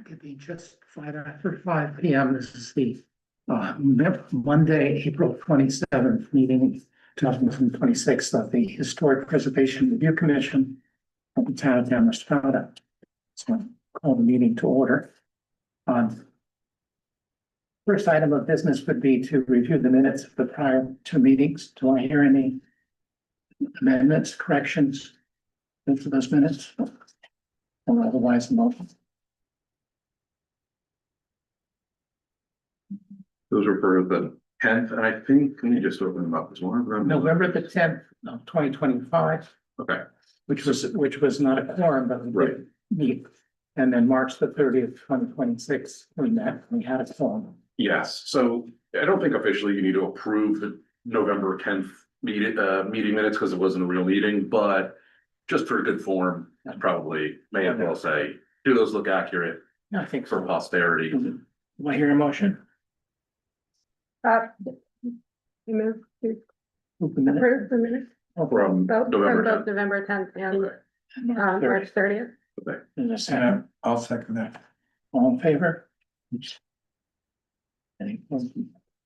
It could be just 5 p.m. This is the Monday, April 27th meeting, 2026 of the Historic Preservation Review Commission of the town of Damascus. So I'll call the meeting to order. First item of business would be to review the minutes of the prior two meetings. Do I hear any amendments, corrections to those minutes? Or otherwise, motion. Those were for the 10th, and I think, can you just open them up? There's one of them. November the 10th of 2025. Okay. Which was not a quorum, but we Right. did meet. And then March the 30th, 2026, we met, we had a quorum. Yes, so I don't think officially you need to approve the November 10th meeting minutes because it wasn't a real meeting, but just for good form, I probably may as well say, do those look accurate I think for so. posterity? Do I hear a motion? You move to Move the minute. approve the minutes, From both November both 10th. November 10th and Okay. March 30th. Is there a second? I'll second that. All in favor? Any opposed?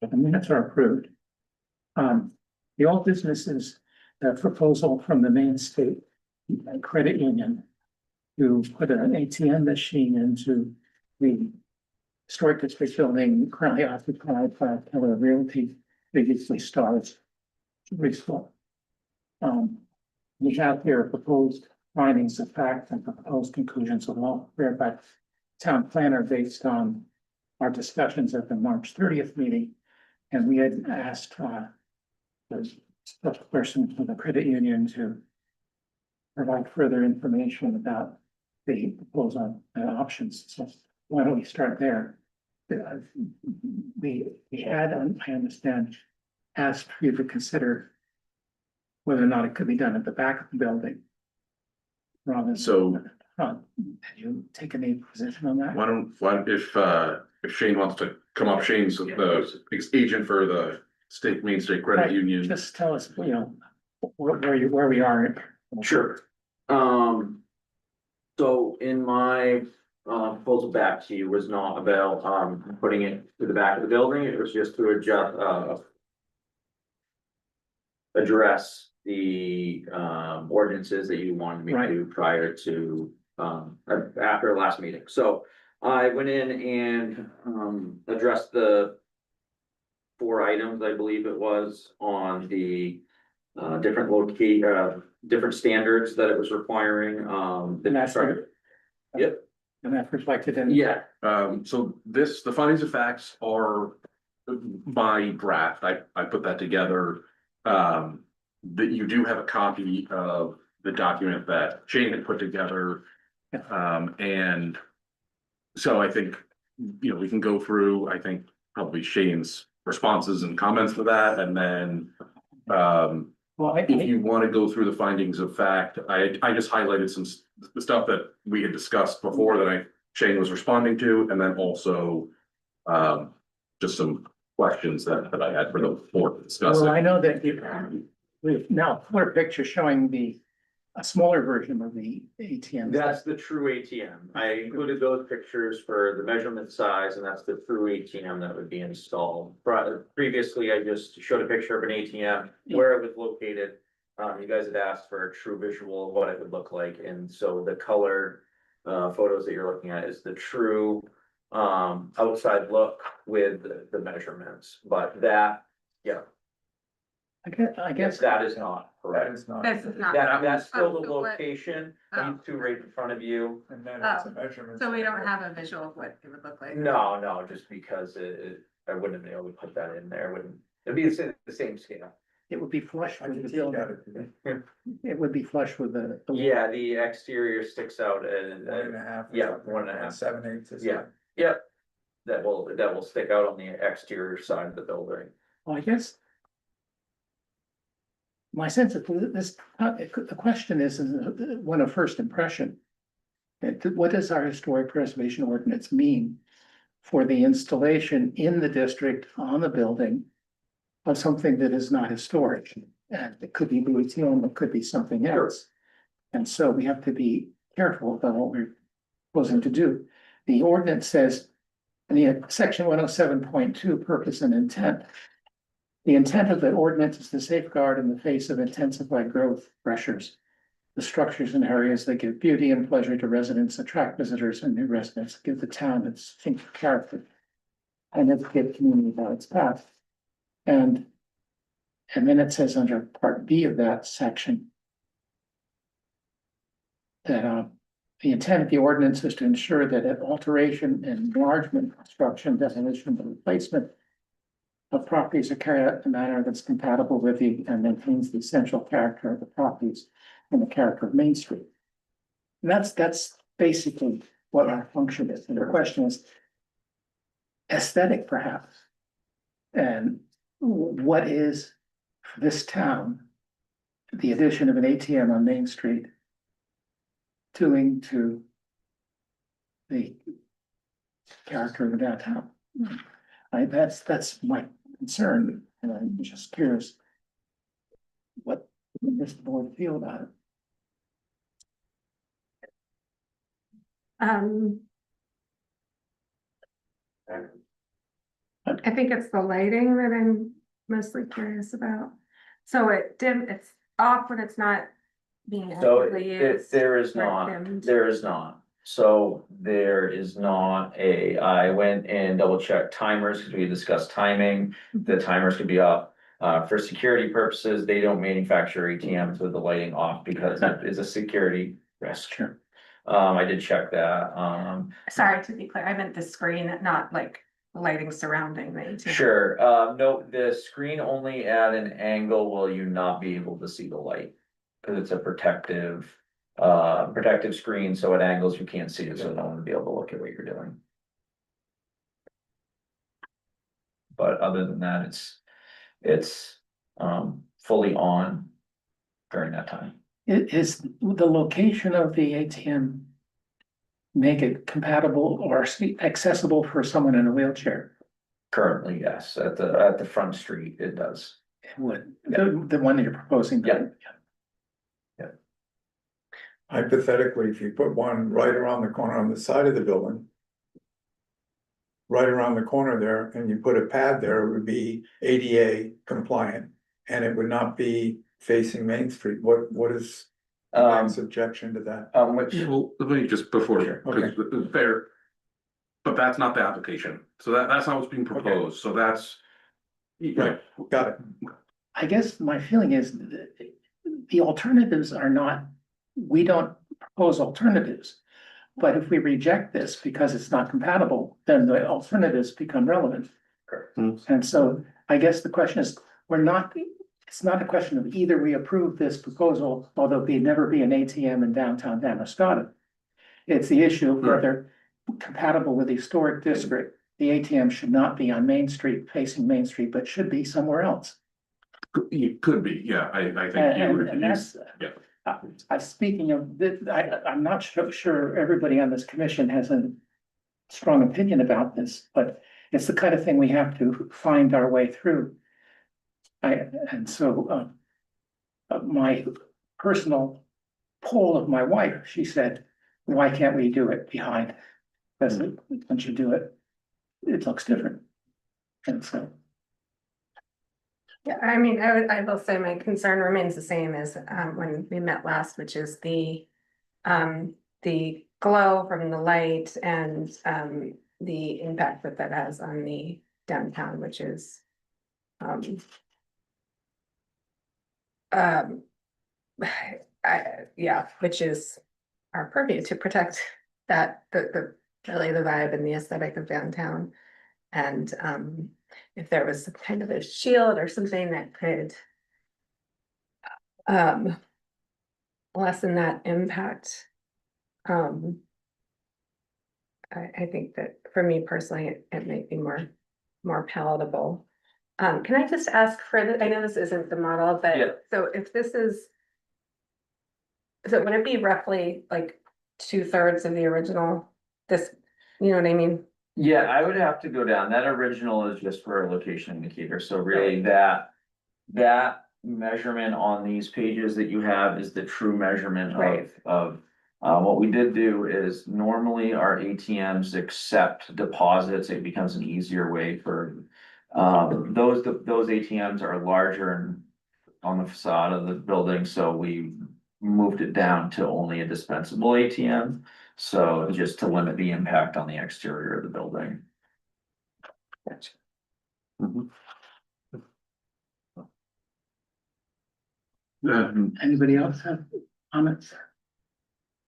The minutes are approved. The old business is the proposal from the Maine State Credit Union to put an ATM machine into the historic district building currently occupied by Keller Realty, previously Stars Resort. We have here proposed findings of fact and proposed conclusions of law prepared by town planner based on our discussions at the March 30th meeting. And we had asked the spokesperson for the credit union to provide further information about the proposal options. So why don't we start there? We had, I understand, asked for you to consider whether or not it could be done at the back of the building. Rather than So- front. Have you taken any position on that? Why don't, if Shane wants to come up, Shane's the agent for the Maine State Credit Right. Union. Just tell us, where we are. Sure. So in my proposal back to you was not about putting it to the back of the building, it was just to address the ordinances that you wanted me to do prior to after the last meeting. So I went in and addressed the 4 items, I believe it was, on the different standards that it was requiring. And that's Yep. And that's reflected in. Yeah, So the findings of facts are my draft. I put that together. That you do have a copy of the document that Shane had put together. And so I think, we can go through, I think, probably Shane's responses and comments to that, and then Well, if you want to go through the findings of fact, I just highlighted the stuff that we had discussed before that Shane was responding to, and then also just some questions that I had for the board to discuss. Well, I know that we've now put a picture showing a smaller version of the ATM. that's the true ATM. I included those pictures for the measurement size, and that's the true ATM that would be installed. Previously, I just showed a picture of an ATM, where it was located. You guys had asked for a true visual of what it would look like, and so the color photos that you're looking at is the true outside look with the measurements, but that, yeah, I guess that is not That correct. is not. This is not. That's still the so what- location, Oh. these two right in front of you. And then it's a measurement. So we don't have a visual of what it would look like. No, just because I wouldn't have been able to put that in there, it'd be the same scale. it would be flush I with can the take building. out it. It would be flush with the. Yeah, the exterior sticks out and, 1.5. yeah, 1.5. 7/8. yeah, yep. That will stick out on the exterior side of the building. Well, I guess. My sense of this, the question is one of first impression. What does our historic preservation ordinance mean for the installation in the district on the building of something that is not historic? And it could be Louis Teal, it could be something else. And so we have to be careful about what we're proposing to do. the ordinance says, in the section 107.2, purpose and intent. The intent of the ordinance is to safeguard in the face of intensified growth pressures. The structures and areas that give beauty and pleasure to residents, attract visitors and new residents, give the town its distinct character. And educate the community about its path. And then it says under part B of that section. That the intent of the ordinance is to ensure that an alteration, enlargement, construction, demolition, and replacement of properties are carried out in a manner that's compatible with the and maintains the essential character of the properties and the character of Main Street. And that's basically what our function is. And the question is aesthetic, perhaps. And what is for this town the addition of an ATM on Main Street doing to the character of the downtown? That's my concern, and I'm just curious what does the board feel about it? I think it's the lighting that I'm mostly curious about. So it's off when it's not being So actively used. there is or not, dimmed. there is not. So there is not I went and double checked timers because we discussed timing. The timers could be off. For security purposes, they don't manufacture ATMs with the lighting off because it is a security risk. Sure. I did check that. Sorry, to be clear, I meant the screen, not like lighting surrounding the ATM. Sure, no, the screen only at an angle will you not be able to see the light. Cause it's a protective screen, so at angles you can't see it, so no one will be able to look at what you're doing. But other than that, it's fully on during that time. Is the location of the ATM make it compatible or accessible for someone in a wheelchair? Currently, yes, at the front street, it does. It would, the one that you're proposing? Yeah. Hypothetically, if you put one right around the corner on the side of the building. Right around the corner there, and you put a pad there, it would be ADA compliant. And it would not be facing Main Street. What is Maine's objection to that? Which, Well, let me just before, Sure, because there. But that's not the application, so that's not what's being proposed, so that's. Right, got it. I guess my feeling is the alternatives are not, we don't propose alternatives. But if we reject this because it's not compatible, then the alternatives become relevant. correct. And so I guess the question is, it's not a question of either we approve this proposal, although there'd never be an ATM in downtown Damascus. It's the issue of whether compatible with the historic district, the ATM should not be on Main Street, facing Main Street, but should be somewhere else. It could be, yeah, I think you would And use, that's, yeah. I'm speaking of, I'm not sure everybody on this commission has a strong opinion about this, but it's the kind of thing we have to find our way through. My personal poll of my wife, she said, why can't we do it behind? Because once you do it, it looks different. And so. Yeah, I mean, I will say my concern remains the same as when we met last, which is the glow from the light and the impact that has on the downtown, which is which is our purview to protect that really the vibe and the aesthetic of downtown. And if there was some kind of a shield or something that could lessen that impact. I think that for me personally, it might be more palatable. Can I just ask for I know this isn't the model, but Yeah. so if this is. So would it be roughly like 2/3 of the original? This, you know what I mean? Yeah, I would have to go down. That original is just for a location indicator, so really that measurement on these pages that you have is the true measurement Right. of What we did do is normally our ATMs accept deposits. It becomes an easier way for. Those ATMs are larger and on the facade of the building, so we moved it down to only a dispensable ATM. So just to limit the impact on the exterior of the building. Anybody else have comments?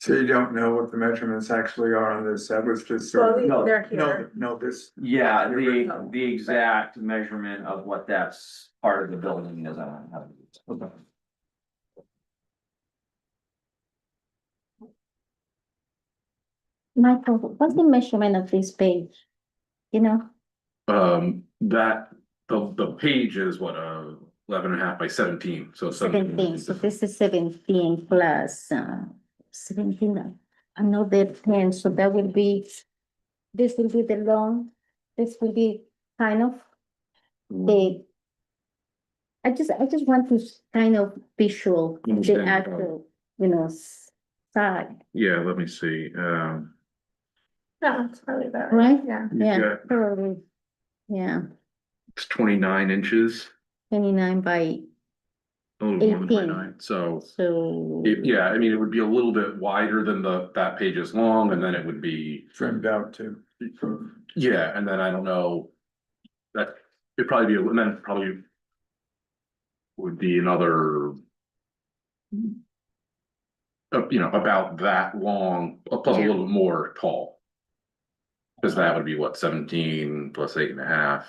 So you don't know what the measurements actually are on this, that was just. Well, No, they're here. No, this, Yeah, the exact measurement of what that's part of the building is, I don't have. Okay. Michael, what's the measurement of this page? You know, That, the page is what, 11.5 by 17, so 17, so this is 17 plus, 17, another 10, so that will be, this will be the long, this will be kind of the. I just want to kind of visual, the Understand. actual, side, Yeah, let me see, No, it's probably about right? yeah. Yeah, Yeah. probably, yeah, it's 29 inches, 29 by, a little more than 18. 29, so. so. Yeah, I mean, it would be a little bit wider than that page is long, and then it would be, trimmed out too. yeah, and then I don't know. That, it'd probably be, and then probably. Would be another. About that long, plus a Yeah. little bit more tall. Cause that would be what, 17 plus 8.5,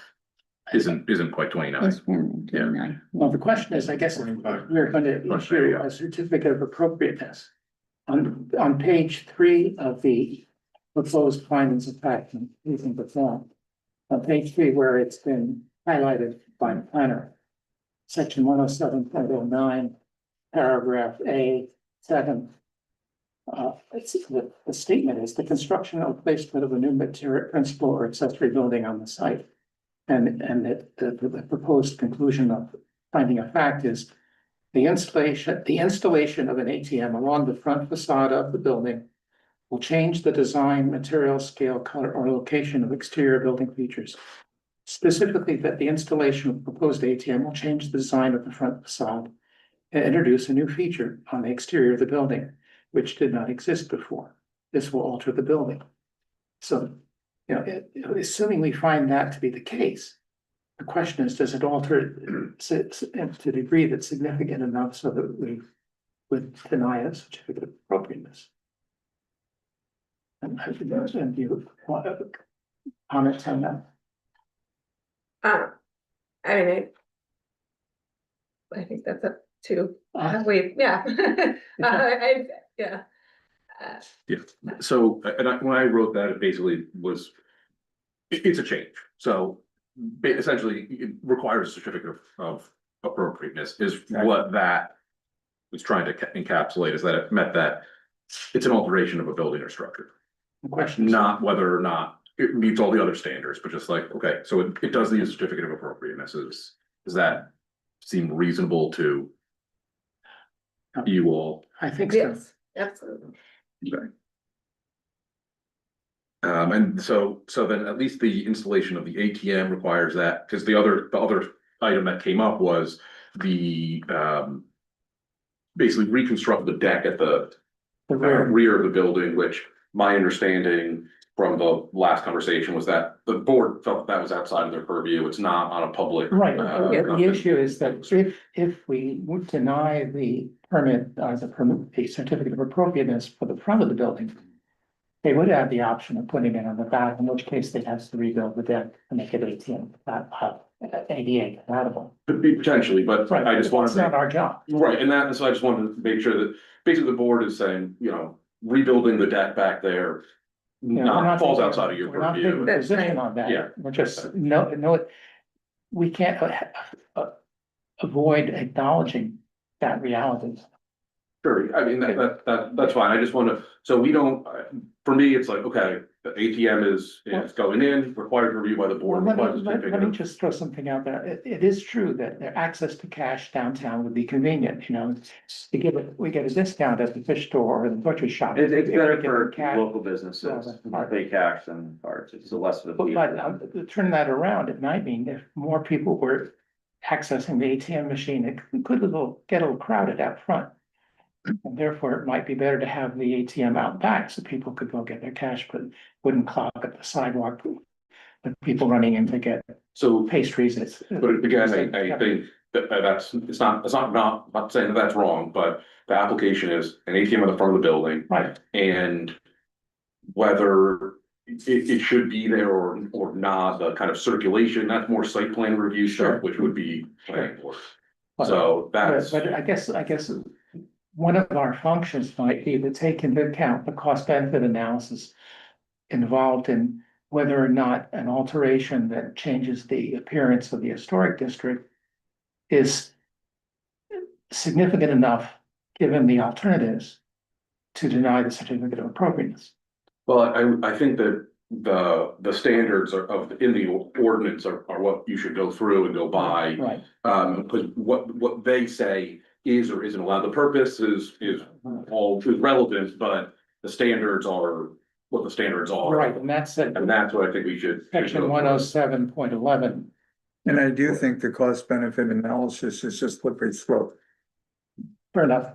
isn't quite 29. It's 29. Well, the question is, I guess, we're going to issue a certificate of appropriateness. On page 3 of the proposed findings of fact, and using the form. On page 3, where it's been highlighted by the planner. Section 107.09, paragraph A7. It's the statement is the construction or placement of a new material, principal or accessory building on the site. And that the proposed conclusion of finding of fact is the installation of an ATM along the front facade of the building will change the design, material, scale, color, or location of exterior building features. Specifically, that the installation of the proposed ATM will change the design of the front facade and introduce a new feature on the exterior of the building, which did not exist before. This will alter the building. So, assuming we find that to be the case, the question is, does it alter to the degree that's significant enough so that we would deny a certificate of appropriateness? And do you want comments on that? I mean, I think that's up to, Uh, yeah. Yeah. Yeah, so, when I wrote that, it basically was. It's a change, so essentially it requires a certificate of appropriateness is what that. Was trying to encapsulate is that it meant that it's an alteration of a building or structure. The question is, Not whether or not it meets all the other standards, but just like, okay, so it does need a certificate of appropriateness, does that seem reasonable to? You all? I think so. Yes, absolutely. Okay. And so then at least the installation of the ATM requires that, because the other item that came up was the, basically reconstruct the deck at the The rear, rear of the building, which my understanding from the last conversation was that the board felt that was outside of their purview. It's not on a public. right, yeah. the issue is that if we would deny the permit, the certificate of appropriateness for the front of the building. They would have the option of putting it on the back, in which case they'd have to rebuild the deck to make it ATM, ADA compatible. Could be potentially, but Right, I just wanted it's not to, our job. right, and so I just wanted to make sure that basically the board is saying, rebuilding the deck back there. Yeah, we're Not falls taking- outside of your We're not taking a purview. That's position right. on that. Yeah. We're just, no, we can't avoid acknowledging that reality. Sure, I mean, that's fine, I just wanna, so we don't, for me, it's like, okay, The ATM is going in, required review by the board. Well, required let me just throw something out there. It is true that their access to cash downtown would be convenient, you know. We get a discount at the fish store or the butcher shop. It's If we better get for cash. local businesses, pay cash than cards, it's less of a. fee But for them. turn that around, it might mean if more people were accessing the ATM machine, it could get a little crowded out front. And therefore, it might be better to have the ATM out back so people could go get their cash, but wouldn't clog up the sidewalk. With people running in to get So, pastries. but again, I think not saying that that's wrong, but the application is an ATM at the front of the building. Right, And whether it should be there or not, the kind of circulation, that's more site plan review Sure. stuff, which would be planning board. But- So that's, but I guess one of our functions might be to take into account the cost benefit analysis involved in whether or not an alteration that changes the appearance of the historic district is significant enough, given the alternatives, to deny the certificate of appropriateness. well, I think that the standards in the ordinance are what you should go through and go by. Right, Because what they say is or isn't allowed, the purpose is all relevant, but the standards are what the standards are. right, and that's it. And that's what I think we should. Section 107.11. And I do think the cost benefit analysis is just slippery slope. Fair enough.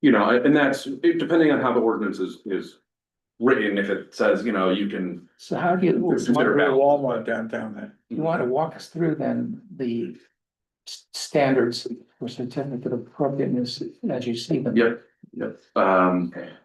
You know, and that's, depending on how the ordinance is written, if it says, you know, you can. So how do you, Consider Put a balance. Walmart downtown there. you want to walk us through then the standards for certificate of appropriateness as you see them? Yep, yep.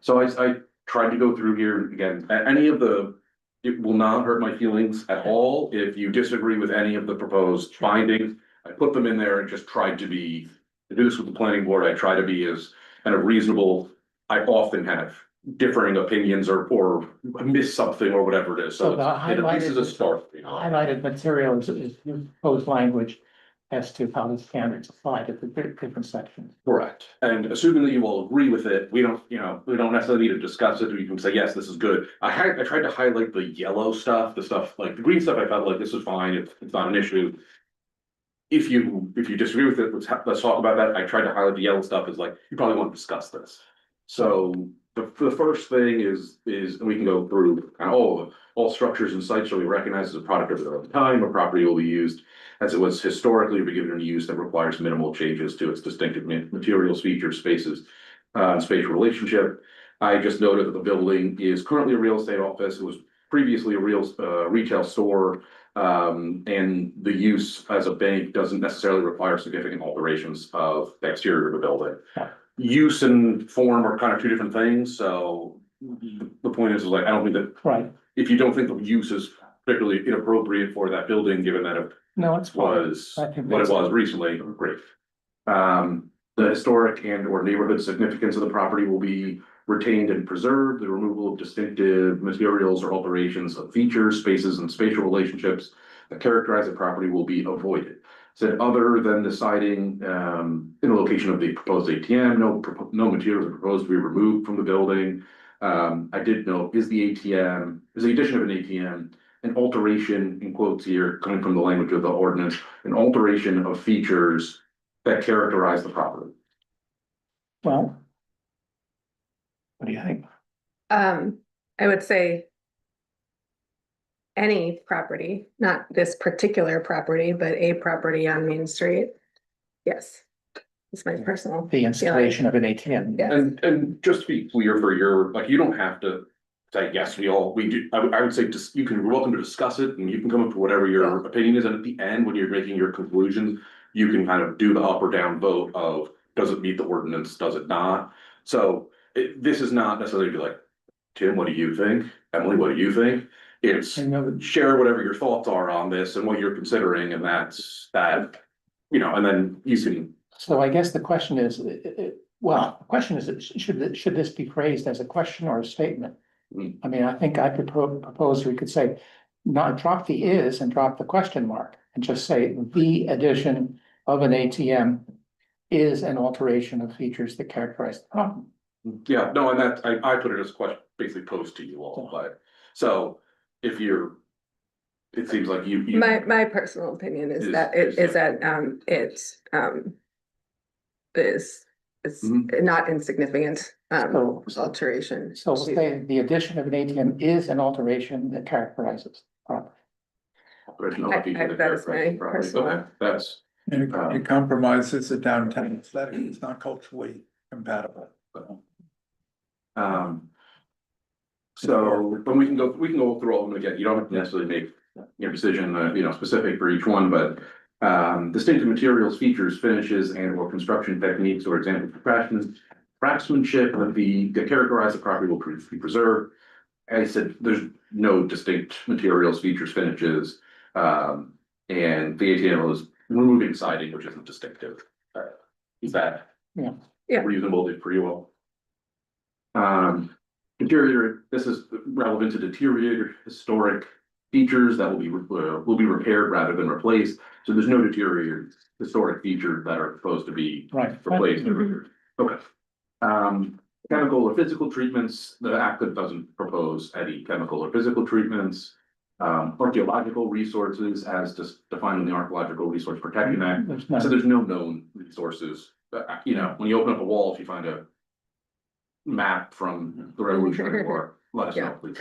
So I tried to go through here again, any of it will not hurt my feelings at all if you disagree with any of the proposed findings. I put them in there and just tried to do this with the planning board. I try to be as kind of reasonable. I often have differing opinions or miss something or whatever it is. So So the at least as a start. You know. highlighted material is proposed language as to how the standards apply to the different sections. Correct. And assuming that you all agree with it, we don't necessarily need to discuss it, or you can say, yes, this is good. I tried to highlight the yellow stuff, the stuff like the green stuff, I felt like this is fine, it's not an issue. If you disagree with it, let's talk about that. I tried to highlight the yellow stuff as like, you probably want to discuss this. So the first thing is, and we can go through kind of all structures and sites shall be recognized as a product of their own time, or property will be used as it was historically or be given in use that requires minimal changes to its distinctive materials, features, spaces, spatial relationship. I just noted that the building is currently a real estate office. It was previously a retail store. And the use as a bank doesn't necessarily require significant alterations of the exterior of the building. Use and form are kind of two different things, so the point is like, I don't think that Right, if you don't think the use is particularly inappropriate for that building, given that it no, it's fine. was I think what it that's- was recently, great. The historic and or neighborhood significance of the property will be retained and preserved. The removal of distinctive materials or alterations of features, spaces, and spatial relationships that characterize the property will be avoided. Said other than the siding, in the location of the proposed ATM, no materials are proposed to be removed from the building. I did note, is the addition of an ATM an alteration, in quotes here, coming from the language of the ordinance, an alteration of features that characterize the property? Well, what do you think? I would say any property, not this particular property, but a property on Main Street. Yes, it's my personal. The installation of an ATM. Yeah. And just to be clear for like, you don't have to say, yes, we do, I would say just, you're welcome to discuss it and you can come up with whatever your opinion is. And at the end, when you're making your conclusions, you can kind of do the up or down vote of, does it meet the ordinance, does it not? So this is not necessarily be like, Tim, what do you think? Emily, what do you think? It's I know, share whatever your thoughts are on this and what you're considering, and that's that, and then you can. so I guess the question is, the question is, should this be phrased as a question or a statement? Mm. I mean, I think I propose we could say, not drop the is and drop the question mark and just say the addition of an ATM is an alteration of features that characterize the property. Yeah, no, and that, I put it as a question, basically posed to you all, but, So if you're, it seems like you. My personal opinion is Is- that is- is that, is Mhm. not insignificant, So- alteration. So we'll say the addition of an ATM is an alteration that characterizes property. Original I- feature that that is my characterizes the property. personal- Okay, that's, And it compromises the downtown aesthetic, it's not culturally compatible. um. So, but we can go through all of them again, you don't have to necessarily make your decision, specific for each one, but. Distinctive materials, features, finishes, and or construction techniques, or examples of craftsmanship that characterize the property will be preserved. As I said, there's no distinct materials, features, finishes, and the ATM is removing siding, which isn't distinctive. Is that? Yeah. Yeah. Reasonable for you all? Interior, this is relevant to deteriorated historic features that will be repaired rather than replaced. So there's no deteriorated historic features that are supposed to be Right. replaced. Mhm. Okay. Chemical or physical treatments, the act doesn't propose any chemical or physical treatments. Archaeological resources as defined in the Archaeological Resource Protection Act. There's So none. there's no known resources, when you open up a wall, if you find a map from the Revolutionary War, let us know, please.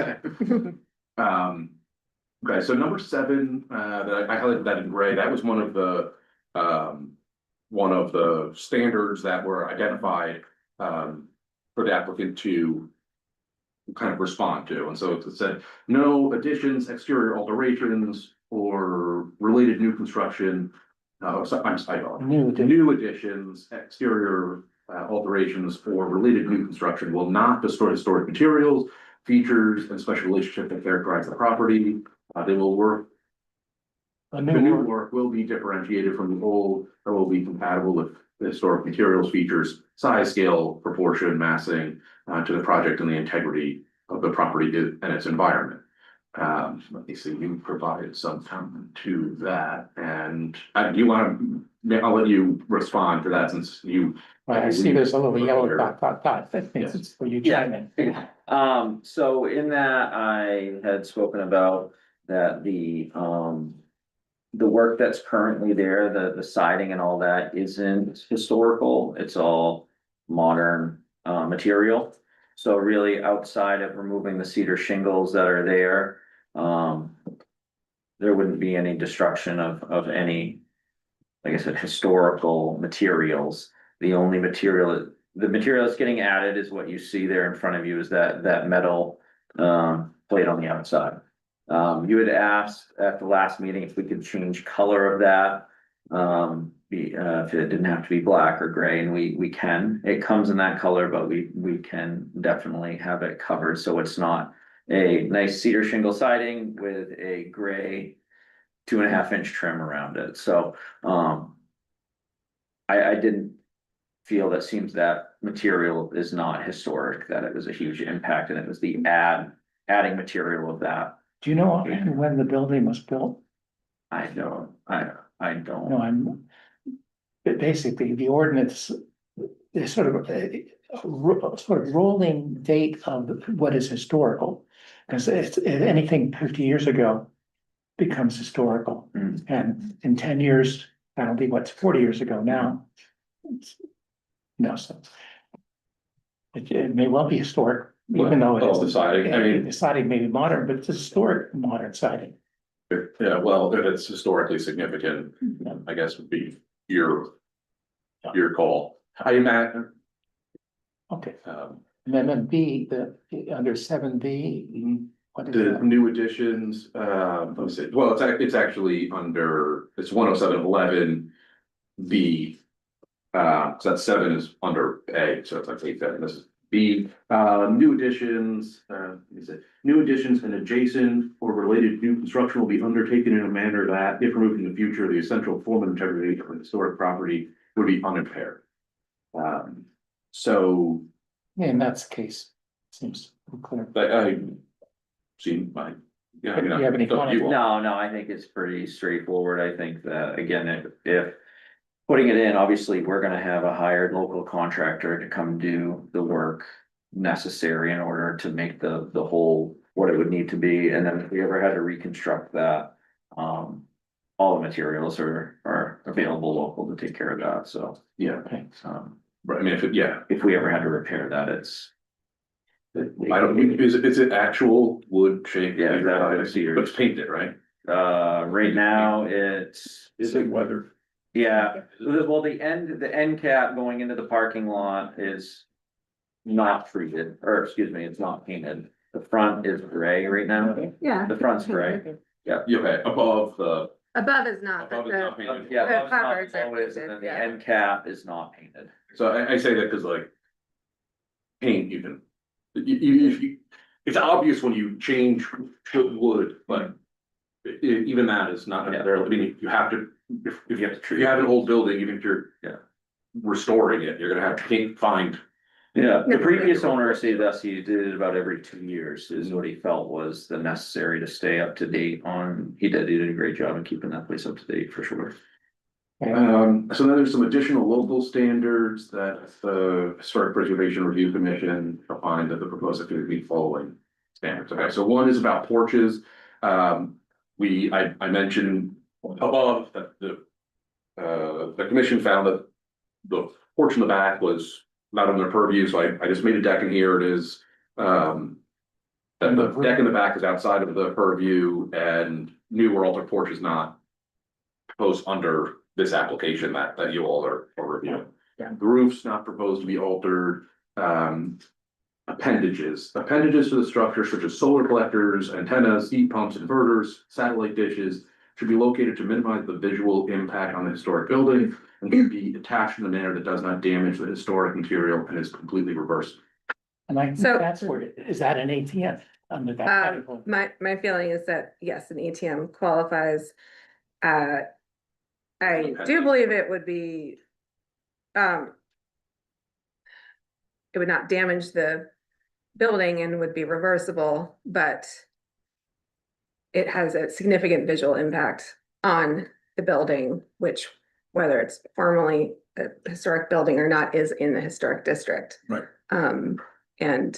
Okay, so number 7, that I highlighted that in gray, that was one of the standards that were identified, for the applicant to kind of respond to, and so it said, no additions, exterior alterations, or related new construction. I'm sorry, new additions, exterior alterations, or related new construction will not distort historic materials, features, and special relationship that characterize the property. They will work. A The new work will be differentiated from the old, or will be compatible with the historic materials, features, size, scale, proportion, massing, to the project and the integrity of the property and its environment. Let me see, you provided some comment to that, and do you want to, I'll let you respond to that since you. Right, I see there's a little yellow dot, that means it's for you chime in. So in that, I had spoken about that the work that's currently there, the siding and all that isn't historical, it's all modern material. So really outside of removing the cedar shingles that are there, there wouldn't be any destruction of any, like I said, historical materials. The only material, the material that's getting added is what you see there in front of you, is that metal plate on the outside. You had asked at the last meeting if we could change color of that. If it didn't have to be black or gray, and we can. It comes in that color, but we can definitely have it covered so it's not a nice cedar shingle siding with a gray 2.5-inch trim around it. So I didn't feel that seems that material is not historic, that it was a huge impact, and it was the adding material of that. Do you know when the building was built? I don't. No, but basically, the ordinance is sort of a rolling date of what is historical. Because if anything 50 years ago becomes historical, Mm. and in 10 years, that'll be what's 40 years ago now. No, so it may well be historic, even though Oh, the it's siding, I mean, the siding may be modern, but it's a historic modern siding. yeah, well, if it's historically significant, I guess would be your call. I imagine, Okay, amendment B, under 7B, what is the that? new additions, let me see, well, it's actually under, it's 10711 B. So that 7 is under A, so it's actually 7, this is B. New additions, new additions and adjacent or related new construction will be undertaken in a manner that, if removed in the future, the essential form and integrity of an historic property would be unimpaired. So, Yeah, in that case, seems clear. but I seen my, yeah, Do you have any comment? No, I think it's pretty straightforward. I think that, again, if putting it in, obviously, we're gonna have a hired local contractor to come do the work necessary in order to make the whole what it would need to be, and then if we ever had to reconstruct that, all the materials are available local to take care of that, so, Yeah, Okay. right, I mean, yeah, if we ever had to repair that, it's. I don't, is it actual wood shape? Yeah, that was cedar. But it's painted, right? Right now, it's. Is it weather? Yeah, well, the end cap going into the parking lot is not treated, or excuse me, it's not painted. The front is gray right now. Yeah. The front's gray. Yeah, okay, above the, Above is not, but above is not the, painted. Yeah, The above top covers are always, and then the painted, yeah. end cap is not painted. So I say that because like. Paint, you can, if you, it's obvious when you change to wood, but. Even that is not necessarily, I mean, you have to, if you have an old building, even if you're. Yeah. Restoring it, you're gonna have to find. Yeah, the Yeah. previous owner stated us, he did it about every 2 years, is what he felt was the necessary to stay up to date on. He did a great job in keeping that place up to date for sure. So then there's some additional local standards that the Historic Preservation Review Commission opined that the proposal could be following standards. Okay, so one is about porches. I mentioned above that the commission found that the porch in the back was not under their purview, so I just made a deck, and here it is. That the deck in the back is outside of the purview, and new or altered porch is not proposed under this application that you all are reviewing. Yeah. The roof's not proposed to be altered. Appendages to the structure such as solar collectors, antennas, heat pumps, inverters, satellite dishes should be located to minimize the visual impact on the historic building and should be attached in a manner that does not damage the historic material and is completely reversible. And I think So- that's where, is that an ATM under that category? my feeling is that, yes, an ATM qualifies. I do believe it would be. It would not damage the building and would be reversible, but. It has a significant visual impact on the building, which whether it's formally a historic building or not is in the historic district. Right. And.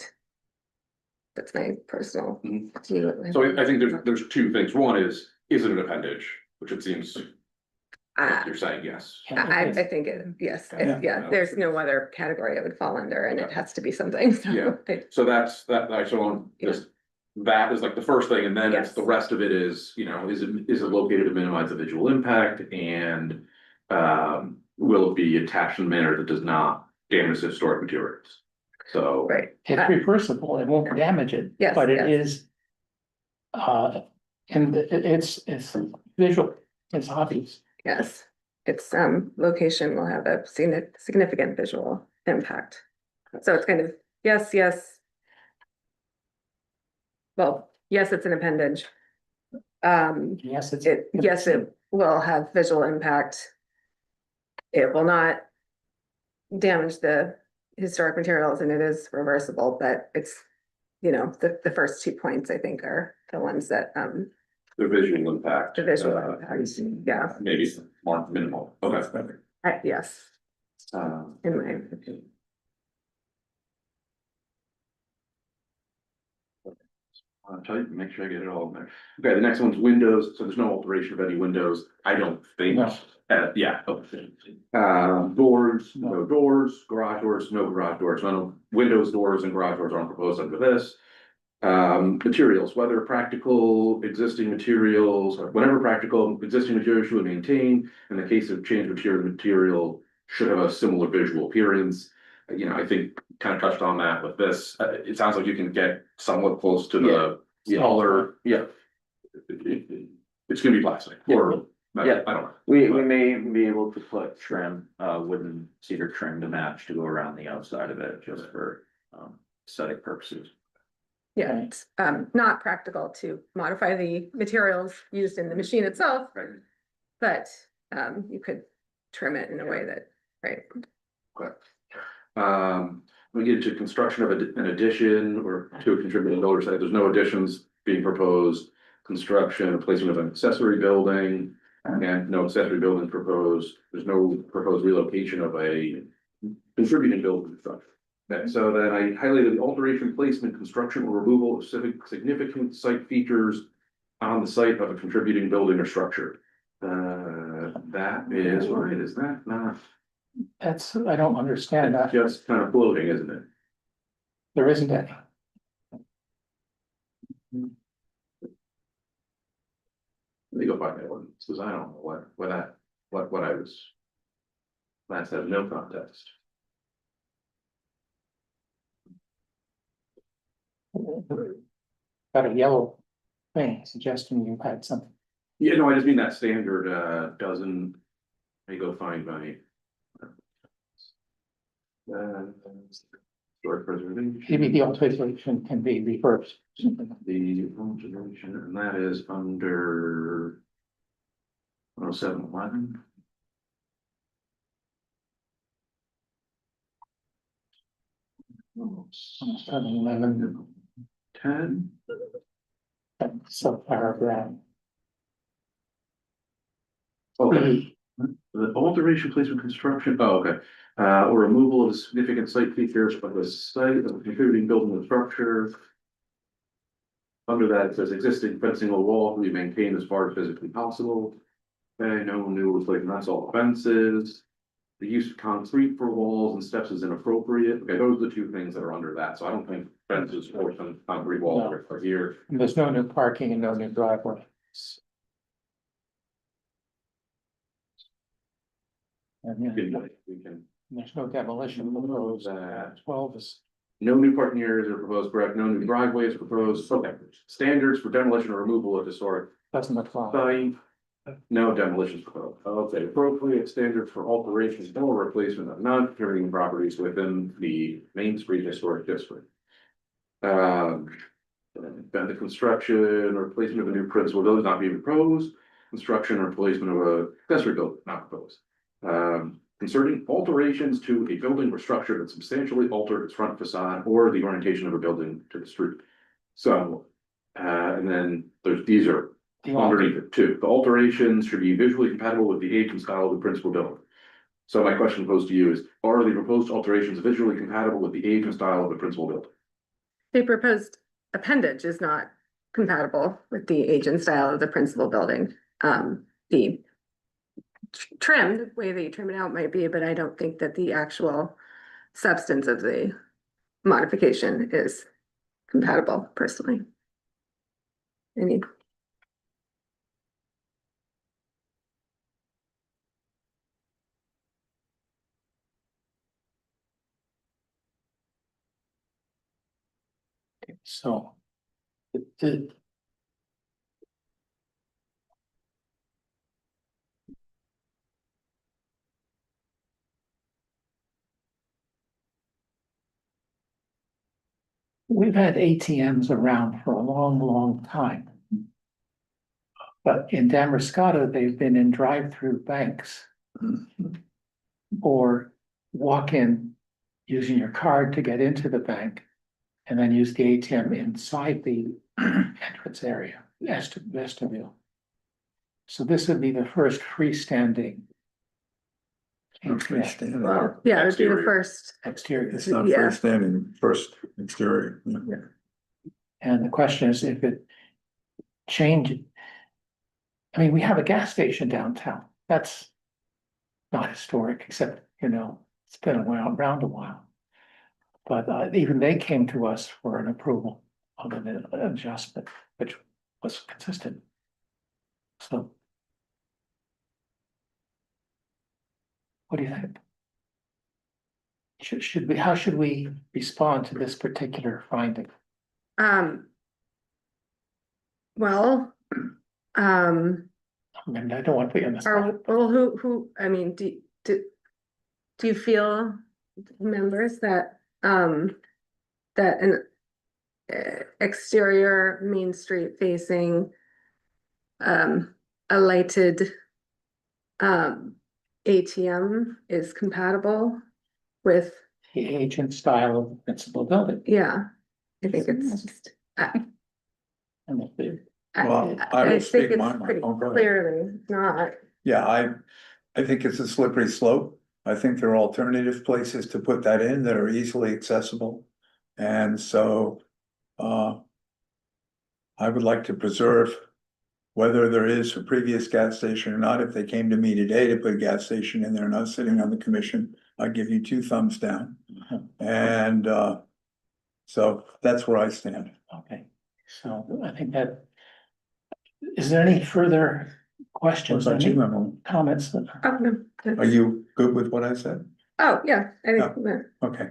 That's my personal Mhm. view. So I think there's two things. One is it an appendage, which it seems you're saying yes. I think it, yes, Yeah. yeah, there's no other category it would fall under and it has to be something, so. Yeah. So that's I so on this, that is like the first thing, and then it's Yes. the rest of it is, is it located to minimize the visual impact and. Will it be attached in a manner that does not damage the historic materials? So. Right, It's reversible, it won't damage it, Yes, but it yes. is. And it's visual, it's obvious. yes, its location will have a significant visual impact. So it's kind of, yes. Well, yes, it's an appendage. Yes, it's. Yes, it will have visual impact. It will not damage the historic materials and it is reversible, but it's, the first 2 points I think are the ones that, The visual impact. the visual impact, yeah, Maybe more minimal, okay. yes, in my opinion. I'll tell you, make sure I get it all in there. Okay, the next one's windows, so there's no alteration of any windows, I don't think. No. Yeah. Okay. Doors, no doors, garage doors, no garage doors, no windows, doors and garage doors aren't proposed under this. Materials, whether practical, existing materials, or whenever practical, existing materials should be maintained. In the case of change material should have a similar visual appearance. I think kind of touched on that with this. It sounds like you can get somewhat close to the color. Yeah. It's gonna be plastic or, I Yeah. don't know. We may be able to put trim, wooden cedar trim to match to go around the outside of it, just for, aesthetic purposes. Yeah, it's not practical to modify the materials used in the machine itself. Right. But you could trim it in a way that, right, We get to construction of an addition or to a contributing builder site, there's no additions being proposed. Construction, placement of an accessory building, and no accessory building proposed, there's no proposed relocation of a contributing building structure. Okay, so then I highlighted the alteration, placement, construction, or removal of significant site features on the site of a contributing building or structure. That is right, is that not That's, I don't understand that. just kind of floating, isn't it? There isn't any. Let me go find that one, because I don't know what I was. Last had no context. Got a yellow thing suggesting you had something. Yeah, no, I just mean that standard, doesn't. Let me go find my. Short preservation. Maybe the alteration can be reversed. The alteration, and that is under. 107.11. Seven, 11, 10. subparagraph. Okay. The alteration, placement, construction, oh, okay, or removal of significant site features of the site of a contributing building or structure. Under that, it says existing fencing or wall will be maintained as far as physically possible. Okay, no new replacement, that's all fences. The use of concrete for walls and steps is inappropriate. Okay, those are the two things that are under that, so I don't think fences or some concrete walls are here. And there's no new parking and no new driveway. And We can, there's no demolition proposed. That. 12 is, no new parking areas are proposed, correct, no new driveways proposed, okay. Standards for demolition or removal of historic doesn't apply. site. No demolitions proposed. Okay, appropriate standards for alterations or replacement of non-contributing properties within the Main Street Historic District. Then the construction or replacement of a new principal building not being proposed, construction or replacement of a accessory building not proposed. Concerning alterations to a building or structure that substantially altered its front facade or the orientation of a building to the street. So, and then these are underneath it too. The alterations should be visually compatible with the age and style of the principal building. So my question posed to you is, are the proposed alterations visually compatible with the age and style of the principal building? The proposed appendage is not compatible with the age and style of the principal building. The trim, the way that you trim it out might be, but I don't think that the actual substance of the modification is compatible personally. Any So. the- We've had ATMs around for a long, long time. But in Damascotta, they've been in drive-through banks. Or walk in using your card to get into the bank. And then use the ATM inside the entrance area, vestibule. So this would be the first freestanding. ATM. Freestanding. Well, yeah, it would be the Exterior. first. It's Exterior. not Yeah. freestanding, first exterior. And the question is if it changed. I mean, we have a gas station downtown. That's not historic, except, it's been around a while. But even they came to us for an approval of an adjustment, which was consistent. So. What do you think? How should we respond to this particular finding? Well, I mean, I don't want to put you on the spot. I mean, do you feel, members, that, that an exterior Main Street facing, a lighted, ATM is compatible with, The age and style of the principal building. yeah, I think it's just, And if they- Well, I will think speak it's my mind. pretty Oh, go ahead. clearly not. Yeah, I think it's a slippery slope. I think there are alternative places to put that in that are easily accessible. And so, I would like to preserve whether there is a previous gas station or not. If they came to me today to put a gas station in there and I was sitting on the commission, I'd give you 2 thumbs down. And, so that's where I stand. Okay, so I think that. Is there any further questions, What about any you, Emily? comments that? Oh, no. Are you good with what I said? Oh, yeah, I think, Okay.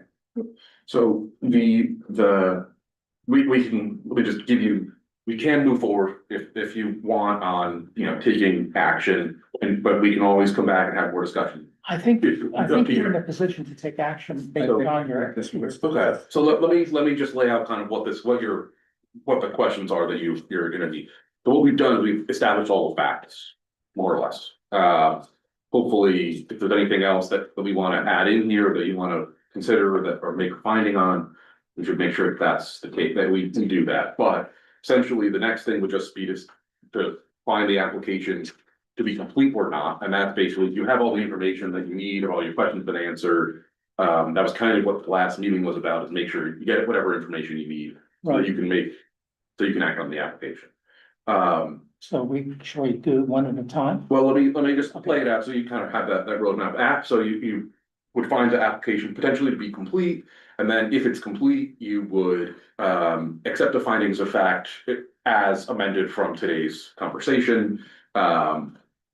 So we can, let me just give you, we can move forward if you want on, you know, taking action. But we can always come back and have more discussion. I think It's up to you're in you. a position to take action based on your. Okay, so let me just lay out kind of what the questions are that you're gonna need. So what we've done is we've established all the facts, more or less. Hopefully, if there's anything else that we wanna add in here that you wanna consider or make a finding on, we should make sure that's the case, that we can do that. But essentially, the next thing would just be to find the application to be complete or not, and that's basically, you have all the information that you need, all your questions been answered. That was kind of what the last meeting was about, is make sure you get whatever information you need, so that you can act on the application. So shall we do one at a time? Well, let me just play it out, so you kind of have that roadmap app, so you would find the application potentially to be complete. And then if it's complete, you would, accept the findings of fact as amended from today's conversation.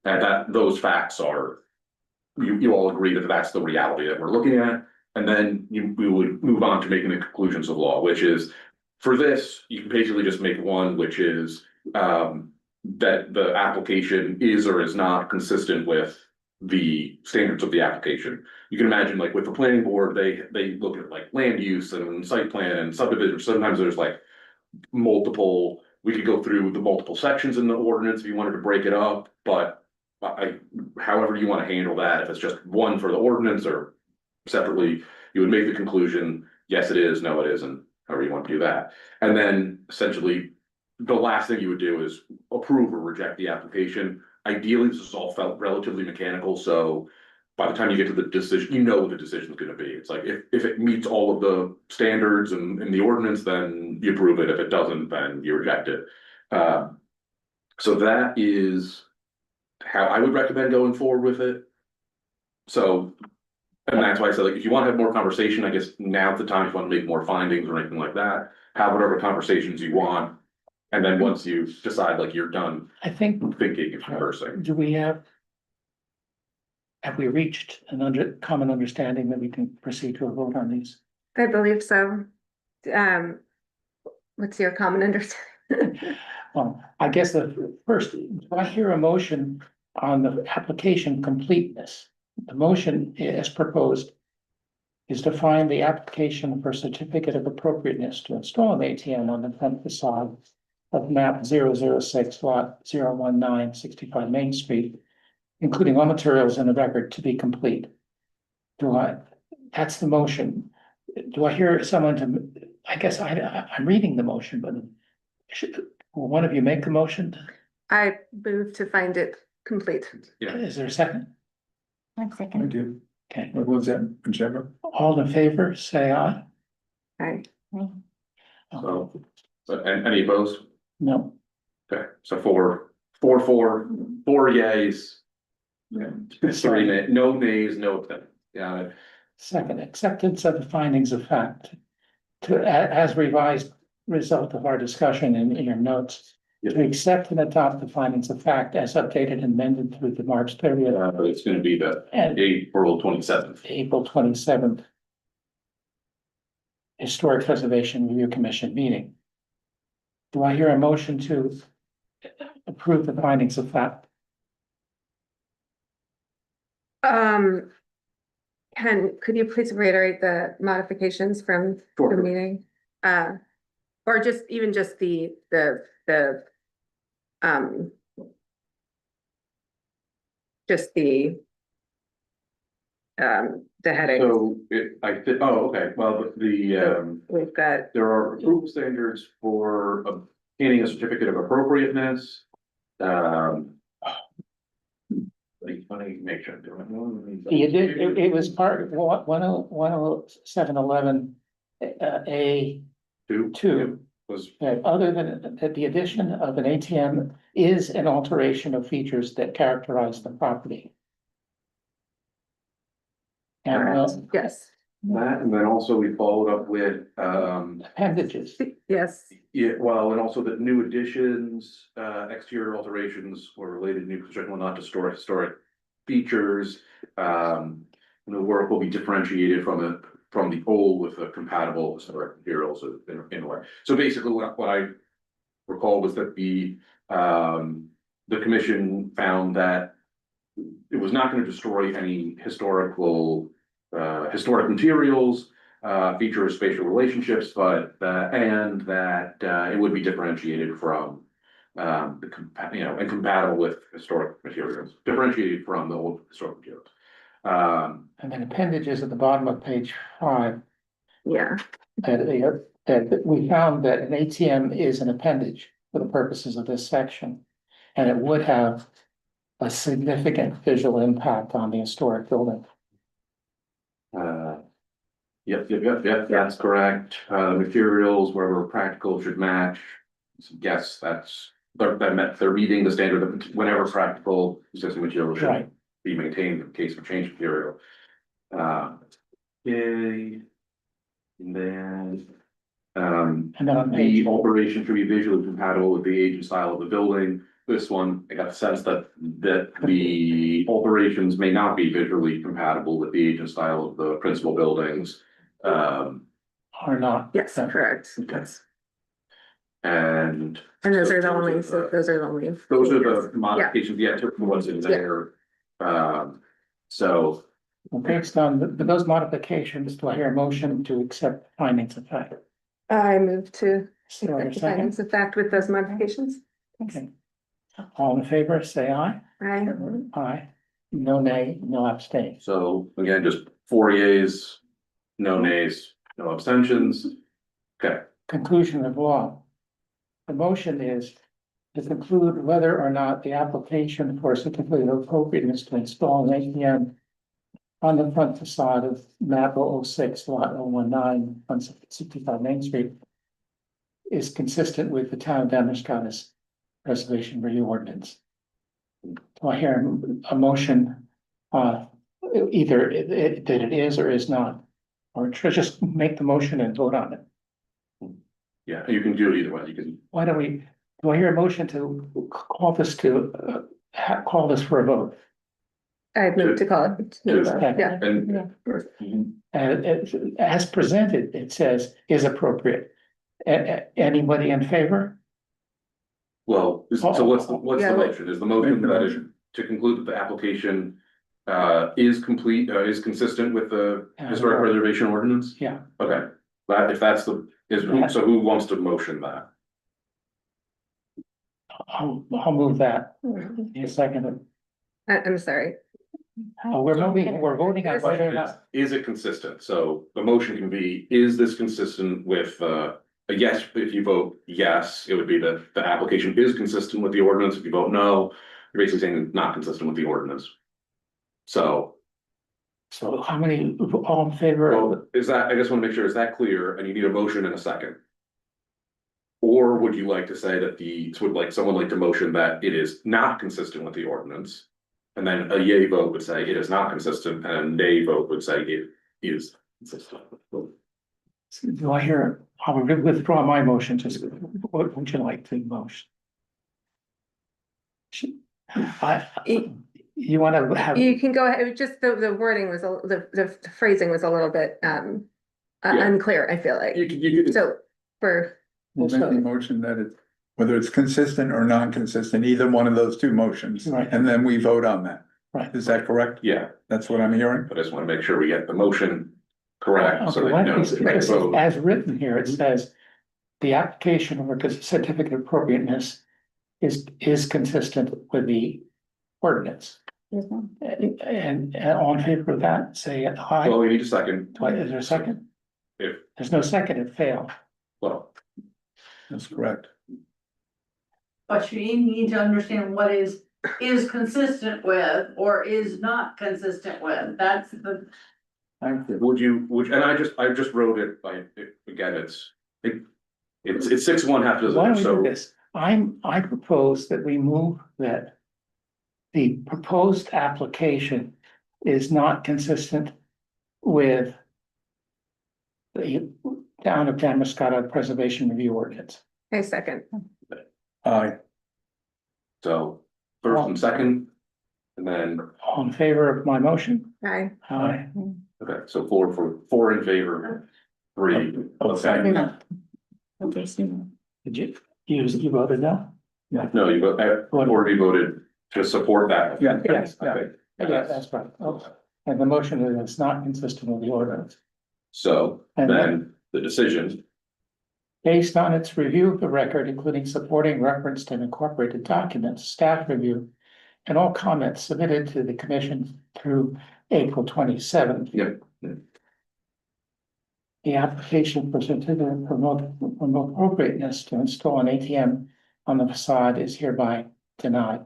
And that those facts are, you all agree that that's the reality that we're looking at. And then we would move on to making the conclusions of law, which is, for this, you can basically just make one, which is, that the application is or is not consistent with the standards of the application. You can imagine, like with the planning board, they look at like land use and site plan and subdivision. Sometimes there's like multiple, we could go through the multiple sections in the ordinance if you wanted to break it up, but however you want to handle that, if it's just one for the ordinance or separately, you would make the conclusion, yes, it is, no, it isn't, however you want to do that. And then essentially, the last thing you would do is approve or reject the application. Ideally, this is all felt relatively mechanical, so by the time you get to the decision, you know what the decision is gonna be. It's like, if it meets all of the standards and the ordinance, then you approve it. If it doesn't, then you reject it. So that is how I would recommend going forward with it. So, and that's why I said, like, if you want to have more conversation, I guess now's the time if you want to make more findings or anything like that, have whatever conversations you want. And then once you decide, like, you're done I think, thinking and conversing. do we have we reached common understanding that we can proceed to a vote on these? I believe so. What's your common understanding? Well, I guess the first, do I hear a motion on the application completeness? The motion as proposed is to find the application for certificate of appropriateness to install an ATM on the front facade of map 006 lot 019 65 Main Street, including all materials in the record to be complete. That's the motion. Do I hear someone I guess I'm reading the motion, but will one of you make the motion? I move to find it complete. Yeah. Is there a second? 1 I second. do. Okay, What was that, whichever? all in favor, say aye. I, So, any opposed? No, Okay, so four yays. Three no nays, no abstentions. Yeah, second, acceptance of the findings of fact as revised result of our discussion in your notes. Yes. To accept and adopt the findings of fact as updated and amended through the March 30th it's gonna be the and April 27th. April 27th Historic Preservation Review Commission meeting. Do I hear a motion to approve the findings of fact? could you please reiterate the modifications from the Sure. meeting? Or even just the, just the heading. So okay, well, We've got, there are approval standards for obtaining a certificate of appropriateness. Let me make sure I'm doing it. You did, it was part of 10711 A Two. two. Was, Other than that, the addition of an ATM is an alteration of features that characterize the property. And Yes, that, and then also we followed up with, appendages, yes, yeah, well, and also that new additions, exterior alterations or related new construction will not distort historic features. The work will be differentiated from the old with a compatible historic materials in a way. So basically, what I recall was that the commission found that it was not going to destroy any historic materials, features, spatial relationships, but, and that, it would be differentiated from, and compatible with historic materials, differentiated from the old historic materials. and then appendages at the bottom of page 5. yeah, That we found that an ATM is an appendage for the purposes of this section. And it would have a significant visual impact on the historic building. Yep, that's correct. Materials, wherever practical, should match. Yes, they're meeting the standard of whenever practical, existing material should Right. be maintained in case of change material. Okay. And then, And then on page, the alteration should be visually compatible with the age and style of the building. This one, I got the sense that the alterations may not be visually compatible with the age and style of the principal buildings. are not. yes, correct. That's- And. And those are the so only, so those are the only. Those are changes. the modifications, yeah, to what's in there. So, Based on those modifications, do I hear a motion to accept findings of fact? I move to Do I hear a accept the second? findings of fact with those modifications. Okay. All in favor, say aye. Right, Aye. No nay, no abstain. so again, just 4 yeas, no nays, no abstentions. Okay, Conclusion of law. The motion is to conclude whether or not the application for a certificate of appropriateness to install an ATM on the front facade of map 006 lot 019 on 65 Main Street is consistent with the town of Damascus Preservation Review Ordinance. Do I hear a motion, either that it is or is not? Or just make the motion and vote on it? yeah, you can do it either way, you can, Why don't we, do I hear a motion to call this call this for a vote? I move to call it. Yeah, and As presented, it says is appropriate. Anybody in favor? well, so what's the Yeah, like- motion? Is the motion that is to conclude that the application is complete, is consistent with the historic preservation ordinance? Yeah, Okay, but if that's so who wants to motion that? I'll move that. In a second. I'm sorry. We're voting on whether or not. Is it consistent? So the motion can be, is this consistent with, a yes, if you vote yes, it would be that the application is consistent with the ordinance. If you vote no, you're basically saying it's not consistent with the ordinance. So, So how many, all in favor? well, is that, I just want to make sure, is that clear? And you need a motion in a second. Or would you like to say that would like someone like to motion that it is not consistent with the ordinance? And then a yay vote would say it is not consistent, and a nay vote would say it is consistent. Do I hear, I will withdraw my motion, just what would you like to motion? You want to have, You can go ahead, just the wording was, the phrasing was a little bit unclear, I feel like. You can, So for, We'll make the motion that it, whether it's consistent or non-consistent, either one of those two motions, Right. and then we vote on that. right. Is that correct? yeah, That's what I'm hearing? but I just want to make sure we get the motion correct, so Okay, that you know. because vote. as written here, it says the application or the certificate of appropriateness is consistent with the ordinance. And all in favor of that, say aye. Well, we need a second. Is there a second? If, There's no second, it failed. well, That's correct. But you need to understand what is is consistent with or is not consistent with, that's the. Thank you. and I just wrote it, again, it's 6-1, half dozen, Why don't we do so. this? I propose that we move that the proposed application is not consistent with the town of Damascus Preservation Review Ordinance. A second. So, first and second, and then, All in favor of my motion? Aye. Aye. okay, so four in favor, 3 Okay. No. Okay, so Did you voted no? No, you already voted to support that. Yeah. Yes, I think. Yeah, that's right. Okay. And the motion is it's not consistent with the ordinance. So And then the decision, Based on its review of the record, including supporting referenced and incorporated documents, staff review, and all comments submitted to the commission through April 27th. Yep. The application presented and promote appropriateness to install an ATM on the facade is hereby denied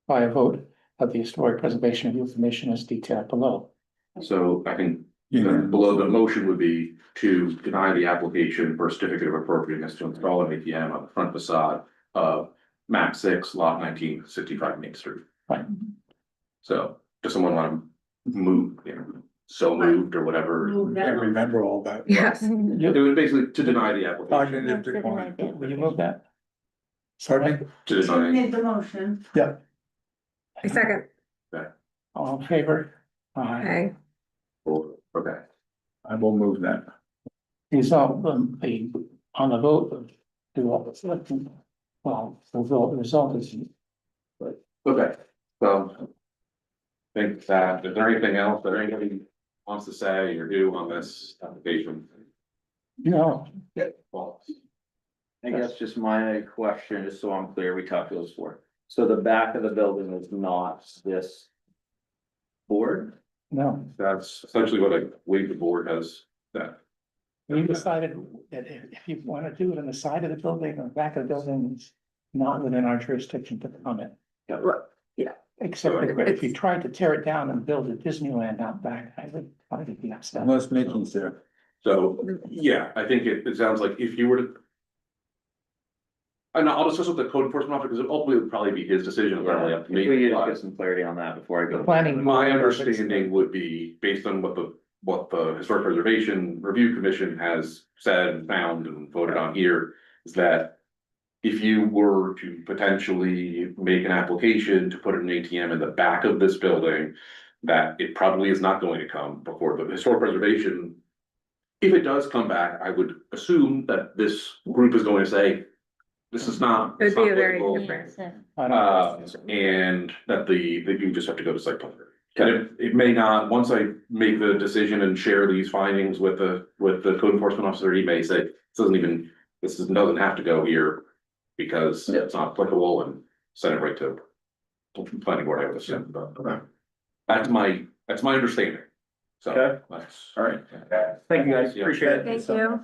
by a vote of the Historic Preservation Review Commission as detailed below. so I think Yeah. below the motion would be to deny the application for a certificate of appropriateness to install an ATM on the front facade of map 6, lot 1965 Main Street. Right. So, does someone want to move, so moved or whatever? Move I that. remember all that. Yes. It was basically to deny the application, Cognitive decline. Will you move that? Pardon me? to You deny, made the motion. A second. All in favor? Aye. Aye. okay, I will move that. Result, on the vote of do all the selecting. Well, the vote result is okay, so. Think that, is there anything else that anybody wants to say or do on this application? no. Well, I guess just my question, just so I'm clear, we talked about this before. So the back of the building is not this board? No, that's essentially what I believe the board has said. we decided that if you want to do it on the side of the building or back of the building, it's not within our jurisdiction to comment. Except if you tried to tear it down and build a Disneyland out back, I would probably be upset. Unless Mickey's there. So, yeah, I think it sounds like if you were to. And I'll discuss with the code enforcement officer, because ultimately it would probably be his decision, really up to If we me. could but get some clarity on that before I go. The planning. My understanding would be, based on what the Historic Preservation Review Commission has said and found and voted on here, is that. If you were to potentially make an application to put an ATM in the back of this building, that it probably is not going to come before the Historic Preservation. If it does come back, I would assume that this group is going to say, this is not. It would it's not be a very applicable. different. And that you just have to go to site plan. And it may not, once I make the decision and share these findings with the code enforcement officer, he may say, this doesn't have to go here. Because it's not applicable and send it right to planning board, I would assume, but that's my understanding. So, Okay. that's. All right. Thank you guys, Yeah. appreciate it. Thank you.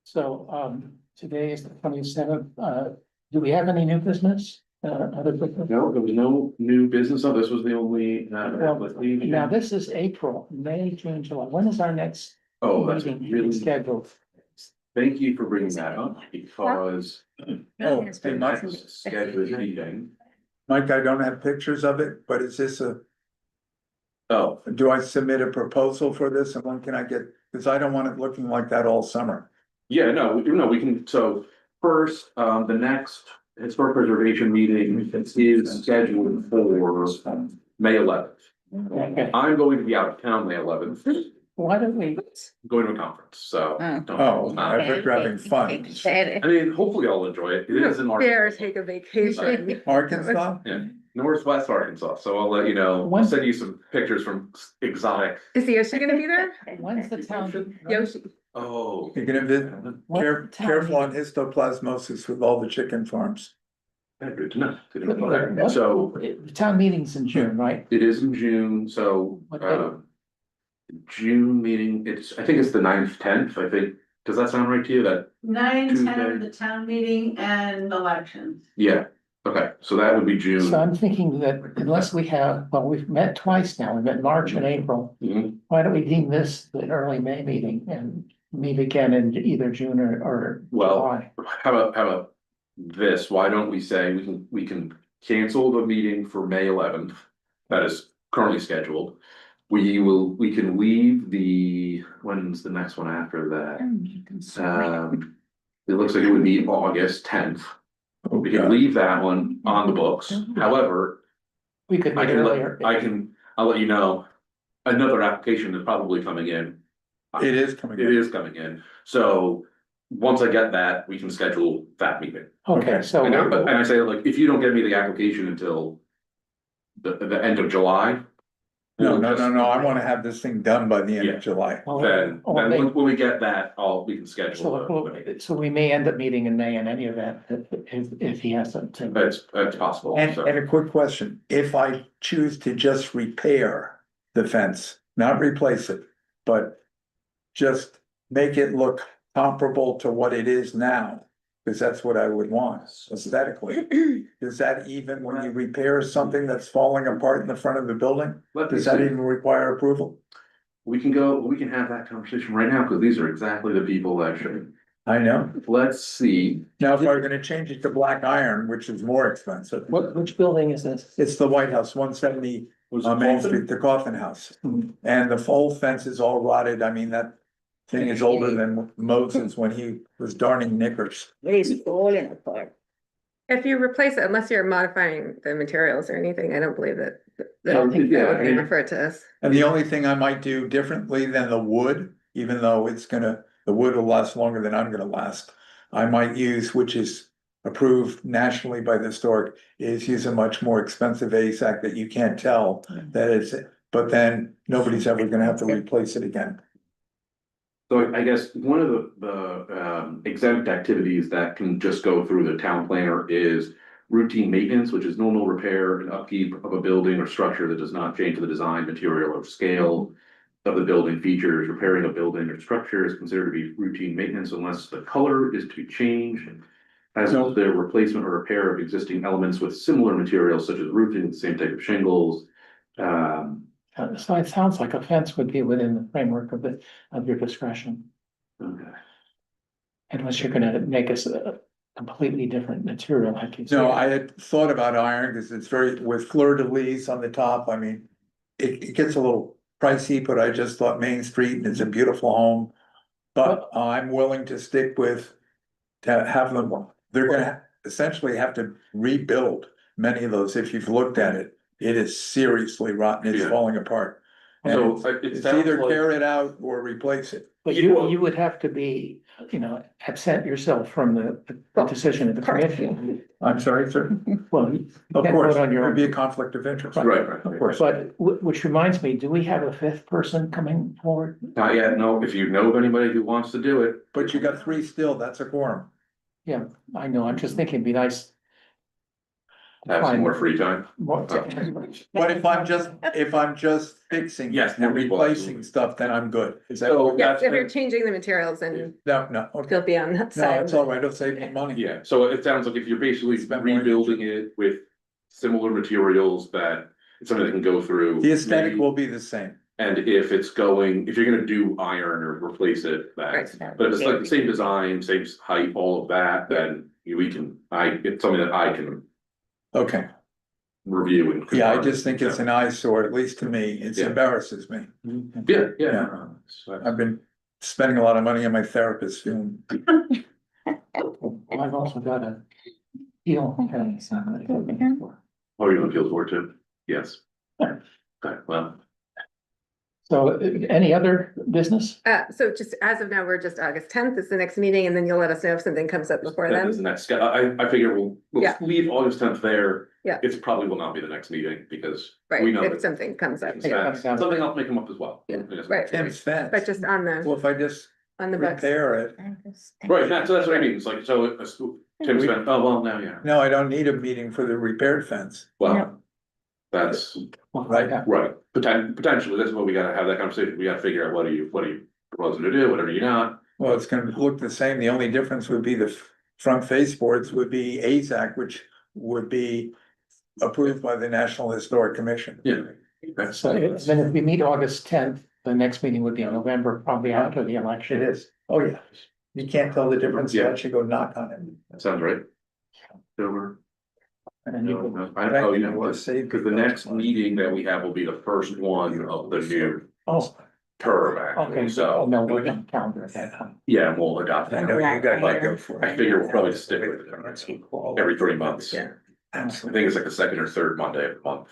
So, today is the 27th. Do we have any new business? Other business? No, there was no new business, so this was the only. Now, this is April, May, June, July. When is our next Oh, that's meeting really, scheduled? thank you for bringing that up, because. Oh, The next scheduled meeting. Mike, I don't have pictures of it, but is this Oh, do I submit a proposal for this and when can I get, because I don't want it looking like that all summer. yeah, no, we can, so first, the next historic preservation meeting is scheduled for May 11th. Okay, I'm going to be out of town May 11th, why don't we, going to a conference, so. don't- Oh, not- I thought you're having fun. I mean, hopefully I'll enjoy it. It is in Dare Arkansas. take a vacation. Arkansas? Yeah, Northwest Arkansas, so I'll let you know, I'll send you some pictures from exotic. Is Yoshi gonna be there? when's the town? Yoshi. Oh. You're gonna visit, When's the town careful on meeting? histoplasmosis with all the chicken farms. Yeah, good to know. Good to know. So The town meeting's in June, right? it is in June, so, What day? June meeting, I think it's the 9th, 10th, I think. Does that sound right to you? That, 9, 10 Tuesday. of the town meeting and elections. yeah, Okay, so that would be June. So I'm thinking that unless we have, well, we've met twice now, we met March and April. Mhm. Why don't we deem this the early May meeting and meet again in either June or Well, July? how about this? Why don't we say we can cancel the meeting for May 11th? That is currently scheduled. We can leave when's the next one after that? It looks like it would be August 10th. Oh, We can God. leave that one on the books. However, We could I meet can earlier. I'll let you know, another application is probably coming in. It is coming. It is coming in, so once I get that, we can schedule that meeting. Okay, so. And I say, like, if you don't get me the application until the end of July. No, we'll no, just- no, no, I wanna have this thing done by the end Yeah. of July. Well, Then well, they- when we get that, we can schedule. So we may end up meeting in May in any event, if he hasn't. That's possible, And, so. and a quick question, if I choose to just repair the fence, not replace it, but just make it look comparable to what it is now, because that's what I would want aesthetically. Does that even, when you repair something that's falling apart in the front of the building, Let me does that see. even require approval? We can have that conversation right now, because these are exactly the people that should. I know. Let's see. Now, if I were gonna change it to black iron, which is more expensive, Which building is this? it's the White House, 170 Was on it Main Coffin? Street, the Coffin House. Mhm. And the whole fence is all rotted. I mean, that thing is older than Moses when he was darning knickers. It's falling apart. If you replace it, unless you're modifying the materials or anything, I don't believe that, I So, don't think yeah, that would I be mean- referred to us. And the only thing I might do differently than the wood, even though the wood will last longer than I'm gonna last. I might use, which is approved nationally by the historic, is use a much more expensive ASAC that you can't tell that it's, but then nobody's ever gonna have to replace it again. So I guess one of the exempt activities that can just go through the town planner is routine maintenance, which is normal repair and upkeep of a building or structure that does not change the design, material, or scale of the building features. Repairing a building or structure is considered to be routine maintenance unless the color is to be changed, as is the replacement or repair of existing elements with similar materials such as roofing, the same type of shingles. So it sounds like a fence would be within the framework of your discretion, Okay. unless you're gonna make us a completely different material, like you said. No, I had thought about iron because it's very, with fleur-de-lis on the top, I mean, it gets a little pricey, but I just thought Main Street and it's a beautiful home. But I'm willing to stick with, to have them, they're gonna essentially have to rebuild many of those. If you've looked at it, it is seriously rotten, it's Yeah. falling apart. And So it's it sounds either like. tear it out or replace it. But you would have to be, absent yourself from the decision of the commission. I'm sorry, sir. Well, you Of can't course, vote on your there'd be a own. conflict of interest. Right. Of course. But which reminds me, do we have a fifth person coming forward? Not yet, no, if you know of anybody who wants to do it. But you got three still, that's a quorum. Yeah, I know, I'm just thinking it'd be nice. to Have some find more free time. more- But if I'm just fixing. Yes, And then people replacing stuff, then I'm good. Is that? So- Yes, if That's- you're changing the materials and No, okay. you'll be on that No, side. it's all right, it'll save me money. Yeah, so it sounds like if you're basically Spend more rebuilding it with similar materials that it's something that can go through. The aesthetic maybe- will be the same. And if you're gonna do iron or replace it, Right. but if it's like the same design, same height, all of that, then it's something that I can Okay, review and. yeah, I confirm. just think it's an eyesore, at least to me, it Yeah. embarrasses me. Yeah. Yeah. I've been spending a lot of money on my therapist soon. I've also got a deal. Oh, you want appeals board too? Yes. Okay, well, So any other business? So just as of now, we're just August 10th is the next meeting, and then you'll let us know if something comes up before that is then. the next, I figure we'll Yeah. leave August 10th there. Yeah. It's probably will not be the next meeting because Right, we know if that something comes up, Tim's yeah. fence. Something else may come up as well. Yeah, Yes. right. Tim's fence. But just on Well, the, if I just on the books. repair it, Right, so that's what I mean, it's like, so Tim's fence, oh, well, now, yeah, no, I don't need a meeting for the repaired fence. well, that's. Right. Right, potentially, this is what we gotta have that conversation, we gotta figure out what are you proposing to do, what are you not? Well, it's gonna look the same, the only difference would be the front face boards would be AZAC, which would be approved by the National Historic Commission. Yeah. That's, So then if we meet August tenth, the next meeting would be in November, probably after the election. It is, oh yeah, you can't tell the difference Yeah. unless you go knock on it. that sounds right. Over. And then you can, Oh, you know what, Just save because the next meeting that we have will be the first one of the new oh, term, okay, actually, so, so, no, we're gonna calendar at that time. yeah, we'll adopt I know it. you gotta go for it. I figure we'll probably stick with it every 3 months. Yeah. I think it's like the second or third Monday of the month.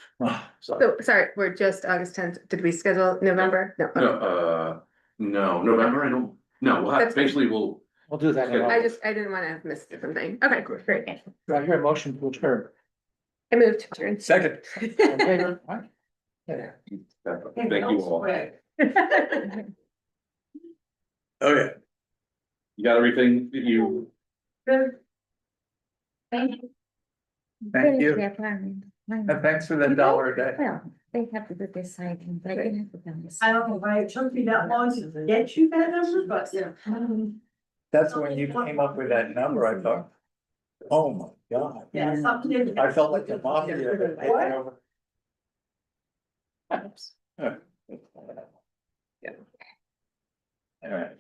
So, So, sorry, we're just August tenth. Did we schedule November? No. okay. no, November, I don't, no, we'll have, That's fine. basically, we'll, We'll do that. in I August. didn't want to miss something. Okay, great. Do I hear a motion to adjourn? I moved to adjourn. Second. All in favor? Aye. Yeah. thank you all. Oh, yeah. You got everything that you, Thank you. Thank you. Finish their planning. And thanks for the dollar a day. Well, they have to do this side, but I can have to done this. I don't know why it took me that long to get you that number, but yeah. That's when you came up with that number, I thought, oh my God. Yeah, something did. I felt like the mafia had taken What? over. Oops. All right.